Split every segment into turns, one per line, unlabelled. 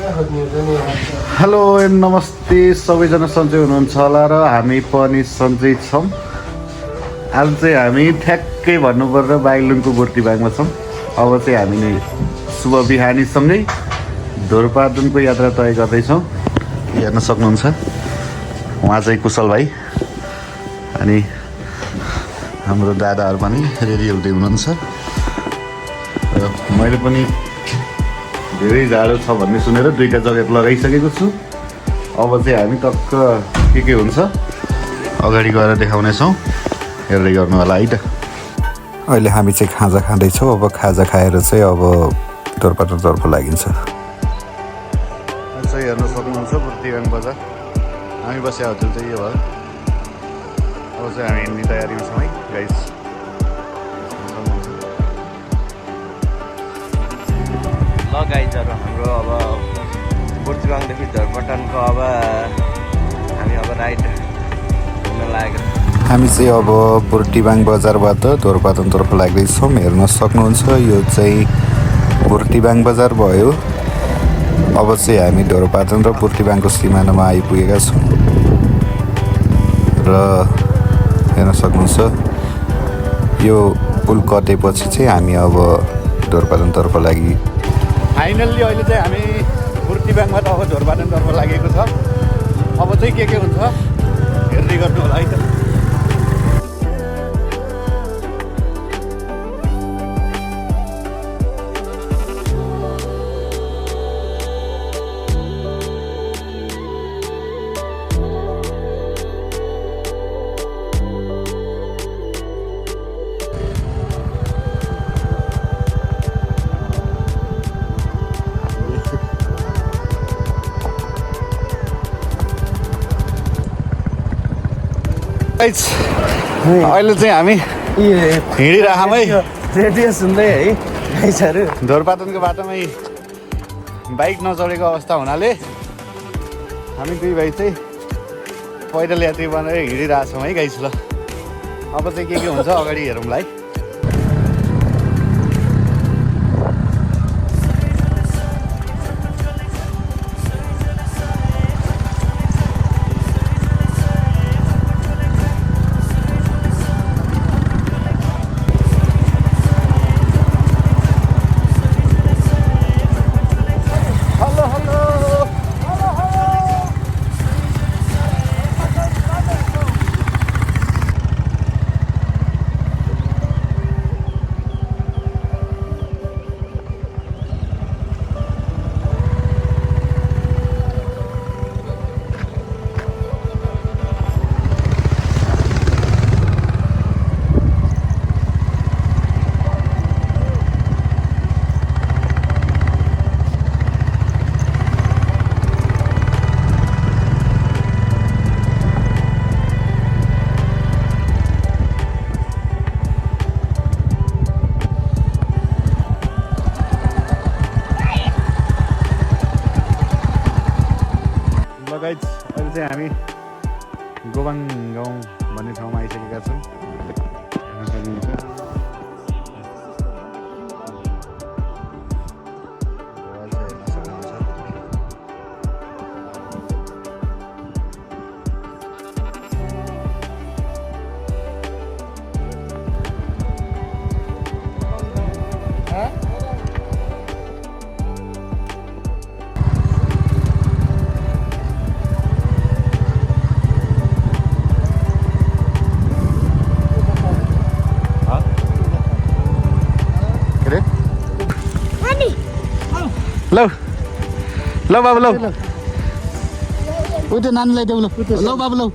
Hello नमस्ते सबैजना सन्चै हुनुहुन्छ होला र हामी पनि सन्चै छौँ। आज चाहिँ हामी ठ्याक्कै भन्नुपर्दा बागलुङको बुर्तिबाङमा छौँ। अब चाहिँ हामीले शुभ बिहानीसँगै धोरपाटनको यात्रा तय गर्दैछौँ। हेर्न सक्नुहुन्छ उहाँ चाहिँ कुशल भाइ अनि हाम्रो दादाहरू पनि रेडी हुँदै हुनुहुन्छ र मैले पनि धेरै जाडो छ भन्ने सुनेर दुईटा ज्याकेट लगाइसकेको छु। अब चाहिँ हामी टक्क के हुन्छ अगाडि गएर देखाउनेछौँ, हेर्दै गर्नु होला है त।
अहिले हामी चाहिँ खाजा खाँदैछौँ। अब खाजा खाएर चाहिँ अब धोरपाटनतर्फ लागिन्छ।
चाहिँ हेर्न सक्नुहुन्छ बुर्तिबाङ बजार। हामी बसे होटल चाहिँ यो भयो। अब चाहिँ हामी हिँड्ने तयारीमा छौँ है गाइस।
ल गाइजहरू हाम्रो अब बुर्तिबाङदेखि धोरपाटनको अब हामी अब राइड घुम्न लागेको।
हामी चाहिँ अब बुर्तिबाङ बजारबाट धोरपाटनतर्फ लाग्दैछौँ। हेर्न सक्नुहुन्छ यो चाहिँ बुर्तिबाङ बजार भयो। अब चाहिँ हामी धोरपाटन र बुर्तिबाङको सिमानामा आइपुगेका छौँ र हेर्न सक्नुहुन्छ यो पुल कटेपछि चाहिँ हामी अब धोरपाटनतर्फ लागि
फाइनल्ली अहिले चाहिँ हामी बुर्तिबाङबाट अब धोरपाटनतर्फ लागेको छ। अब चाहिँ के हुन्छ हेर्दै गर्नु होला है त। अहिले चाहिँ हामी हिँडिरहेछौँ है।
रेडियो सुन्दै है गाइजहरू।
धोरपाटनको बाटोमै बाइक नचढेको अवस्था हुनाले हामी दुई भाइ चाहिँ पैदल यात्री बनेर हिँडिरहेछौँ है गाइस। ल अब चाहिँ के हुन्छ अगाडि हेरौँला है। गाइज अहिले चाहिँ हामी गोबाङ गाउँ भन्ने ठाउँमा आइसकेका छौँ। हेर्न सक्नुहुन्छ लौ लौ बाबु लौ उतै नानीलाई देऊ। लौ बाबु लौ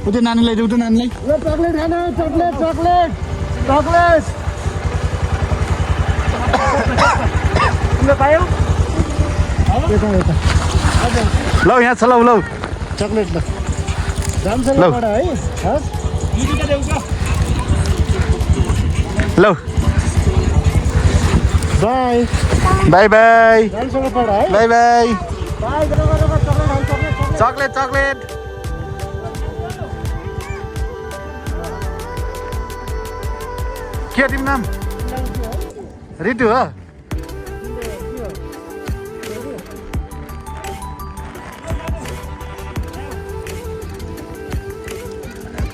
उतै नानीलाई देऊ त नानीलाई।
ल चक्लेट खानु, चक्लेट चक्लेट चक्लेट तिमीले पायौ?
लौ यहाँ छ। लौ लौ
चक्लेट ल जान्छ
लौ
है।
लौ
बाई
बाई बाई
जान्छ पढ है।
By by.
By chocolate
chocolate chocolate के तिम्रो नाम? रितु हो?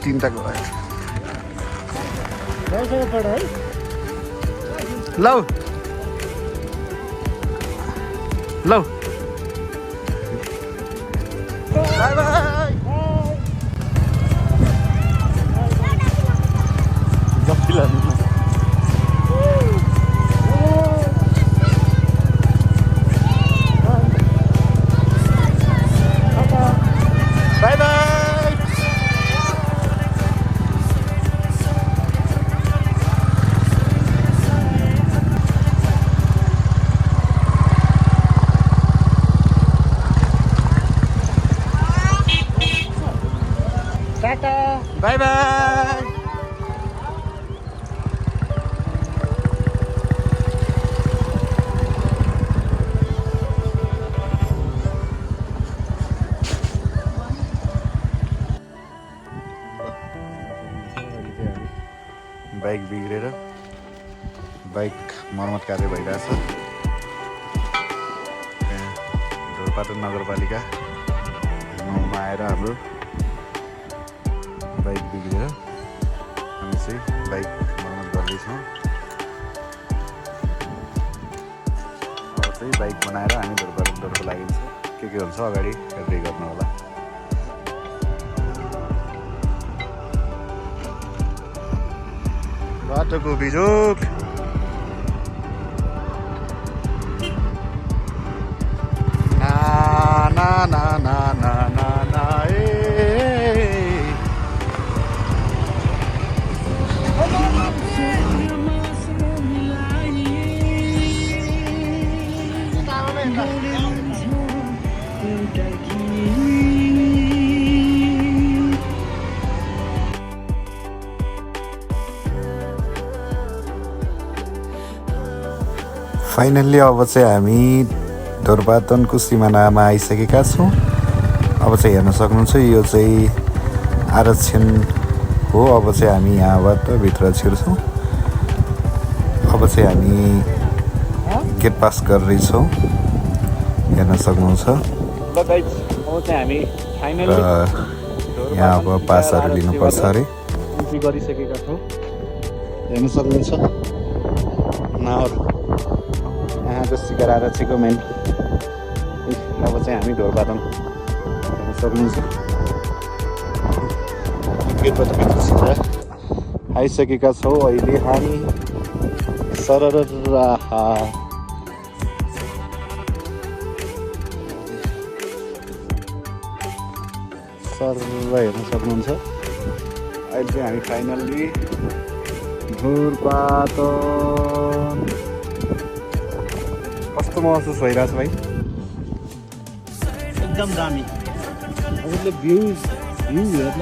3टाको भयो
गाउँसँग पढ है
लौ लौ बाई बाई जति लानु by by
tata
bye by bike बिग्रेर बाइक मर्मत कार्य भइरहेछ त्यहाँ ढोरपाटन नगरपालिका 9मा आएर हाम्रो बाइक बिग्रेर हामी चाहिँ बाइक मर्मत गर्दैछौँ अब चाहिँ बाइक बनाएर हामी ढोरपाटनतर्फ लागिन्छ के हुन्छ अगाडि हेर्दै गर्नु होला बाटोको बिजोक ना ना ना ना ना ना ना ए फाइनल्ली अब चाहिँ हामी ढोरपाटनको सिमानामा आइसकेका छौँ अब चाहिँ हेर्न सक्नुहुन्छ यो चाहिँ आरक्षण हो अब चाहिँ हामी यहाँबाट भित्र छिर्छौँ अब चाहिँ हामी गेट पास गर्दैछौँ हेर्न सक्नुहुन्छ
ल गाइज अब चाहिँ हामी फाइनली
यहाँ अब पासहरू लिनुपर्छ अरे
एन्ट्री गरिसकेका छौँ हेर्न सक्नुहुन्छ नावर यहाँको सिकार आरक्षीको मेन अब चाहिँ हामी ढोरपाटन हेर्न सक्नुहुन्छ गेटबाट भित्र सिधा आइसकेका छौँ अहिले हामी सरर हेर्न सक्नुहुन्छ अहिले चाहिँ हामी फाइनल्ली ढोरपाटन कस्तो महसुस भइरहेछ भाइ
एकदम दामी हजुरले भ्यू हेर्न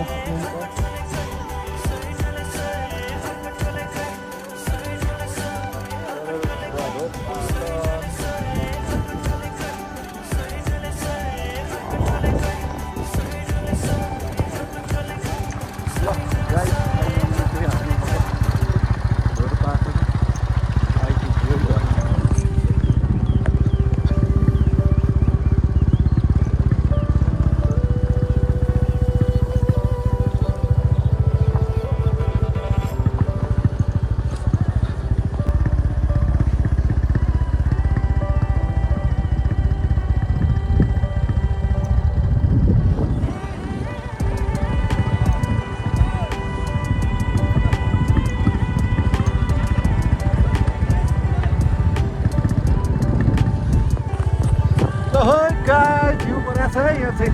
भ्यू बनाएको छ है यो चाहिँ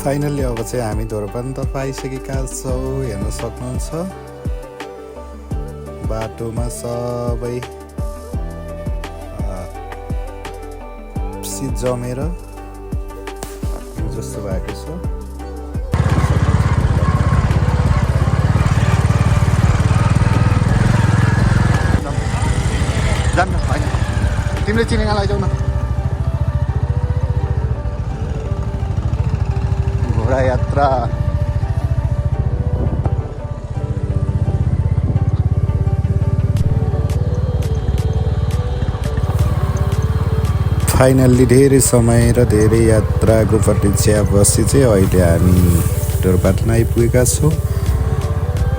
फाइनल्ली अब चाहिँ हामी ढोरपाटनतर्फ आइसकेका छौँ हेर्न सक्नुहुन्छ बाटोमा सबै सिट जमेर जस्तो भएको छ।
जान्न होइन तिमीले चिनेगा लैजाऊ न घोडा यात्रा
फाइनल्ली धेरै समय र धेरै यात्राको प्रतीक्षापछि चाहिँ अहिले हामी ढोरपाटन आइपुगेका छौँ।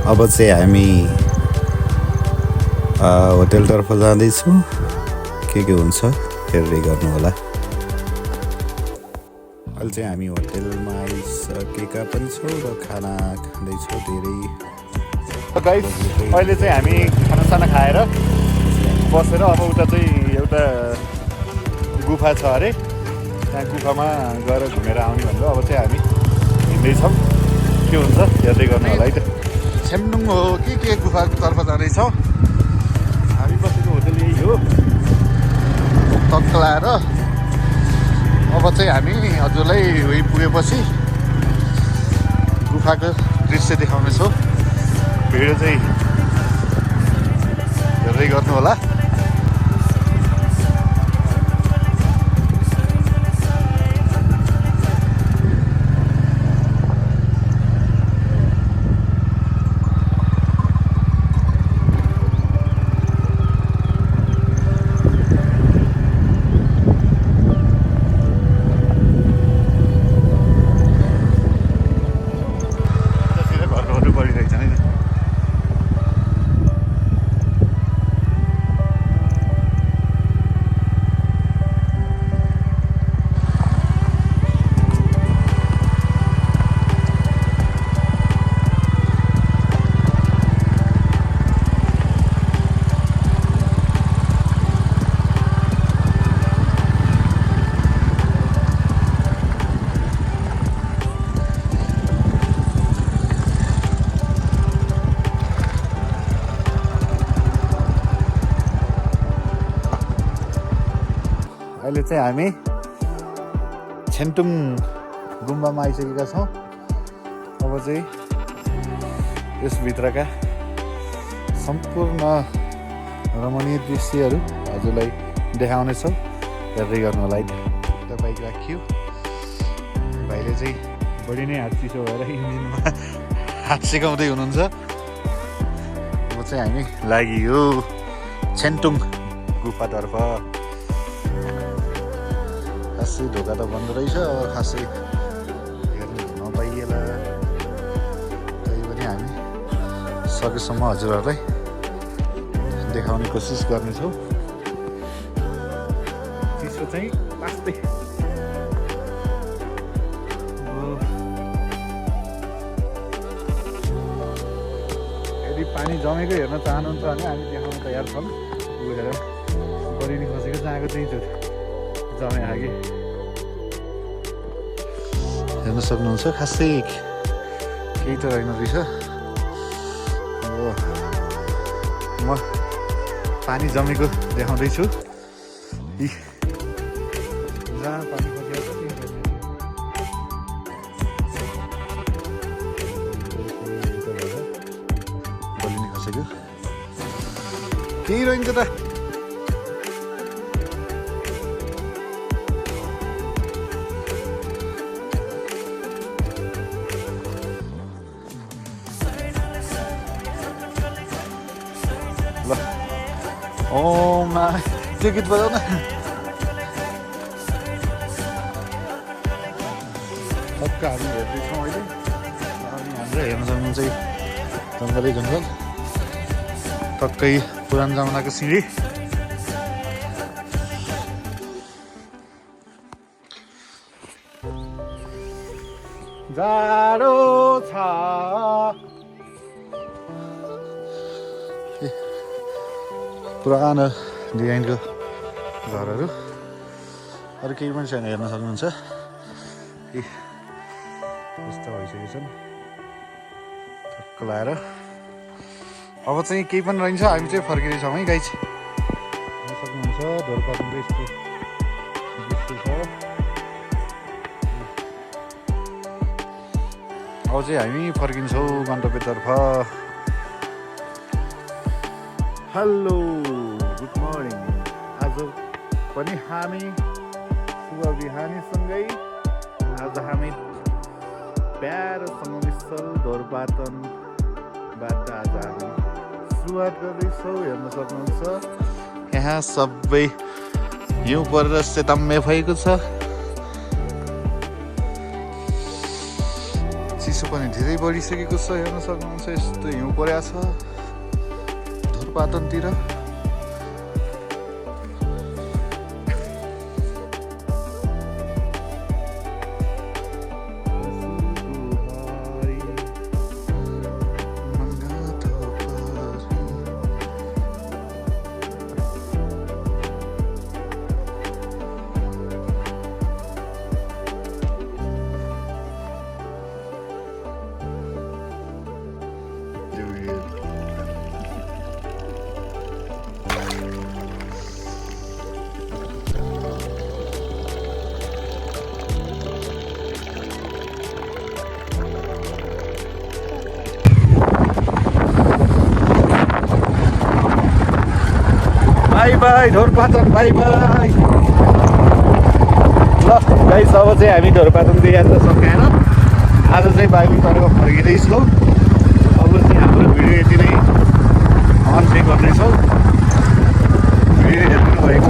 अब चाहिँ हामी होटेलतर्फ जाँदैछौँ। के हुन्छ हेर्दै गर्नु होला। अहिले चाहिँ हामी होटेलमा आइसकेका पनि छौँ र खाना खाँदैछौँ धेरै।
गाइस अहिले चाहिँ हामी खानासाना खाएर बसेर अब उता चाहिँ एउटा गुफा छ अरे त्यहाँ गुफामा गएर घुमेर आउने भनेर अब चाहिँ हामी हिँड्दैछौँ। के हुन्छ हेर्दै गर्नु होला है त। छेम्डुङ हो के गुफातर्फ जाँदैछौँ। हामी बसेको होटेल यही हो तक्लाएर। अब चाहिँ हामी हजुरलाई उही पुगेपछि गुफाको दृश्य देखाउनेछौँ। भिडियो चाहिँ हेर्दै गर्नु होला। अहिले चाहिँ हामी छेन्टुङ गुम्बामा आइसकेका छौँ। अब चाहिँ यसभित्रका सम्पूर्ण रमणीय दृश्यहरू हजुरलाई देखाउनेछौँ। हेर्दै गर्नु होला है। त बाइक राखियो भाइले चाहिँ बढी नै हात चिसो भएर इन्जिनमा हात सिकाउँदै हुनुहुन्छ। अब चाहिँ हामी लागियो छेन्टुङ गुफातर्फ। खासै ढोका त बन्द रहेछ। अब खासै हेर्नु नपाइएला तै पनि हामी सकेसम्म हजुरहरूलाई देखाउने कोसिस गर्नेछौँ। चिसो चाहिँ पास्तै यदि पानी जमेको हेर्न चाहनुहुन्छ भने हामी देखाउन तयार छौँ। गएर बलिनी खसेको जहाँको चाहिँ जमे आगे हेर्न सक्नुहुन्छ। खासै केही त रहेन रहेछ। अब म पानी जमेको देखाउँदैछु। जहाँ पानी खसेको बलिनी खसेको केही रहन्छ त। ल ओमा त्यो गीत बजाउ न। टक्क हामी हेर्दैछौँ अहिले। अनि हाम्रो हेर्न सक्नुहुन्छ जङ्गलै जङ्गल टक्कै पुरानो जमानाको सिँढी। जाडो छ पुरानो डिजाइनको घरहरू। अरू केही पनि छैन हेर्न सक्नुहुन्छ। यस्तो भइसकेको छन् टक्क लाएर। अब चाहिँ केही पनि रहन्छ हामी चाहिँ फर्किँदैछौँ है गाइस। हेर्न सक्नुहुन्छ ढोरपाटनको यस्तो दृश्य छ। अब चाहिँ हामी फर्किन्छौँ गन्तव्यतर्फ। Hello good morning. पनि हामी शुभ बिहानीसँगै आज हामी प्यारो सङ्गमस्थल ढोरपाटनबाट आज हामी सुरुवात गर्दैछौँ। हेर्न सक्नुहुन्छ यहाँ सबै हिउँ परेर सेताम्मे भएको छ। चिसो पनि धेरै बढिसकेको छ। हेर्न सक्नुहुन्छ यस्तो हिउँ परेको छ ढोरपाटनतिर। Bye bye Dhorpatan, bye bye. ल गाइस, अब चाहिँ हामी ढोरपाटनको यात्रा सकाएर आज चाहिँ बागलुङतर्फ फर्किँदैछौँ। अब चाहिँ हाम्रो भिडियो यति नै अन्त्य गर्नेछौँ। भिडियो हेर्नु भएको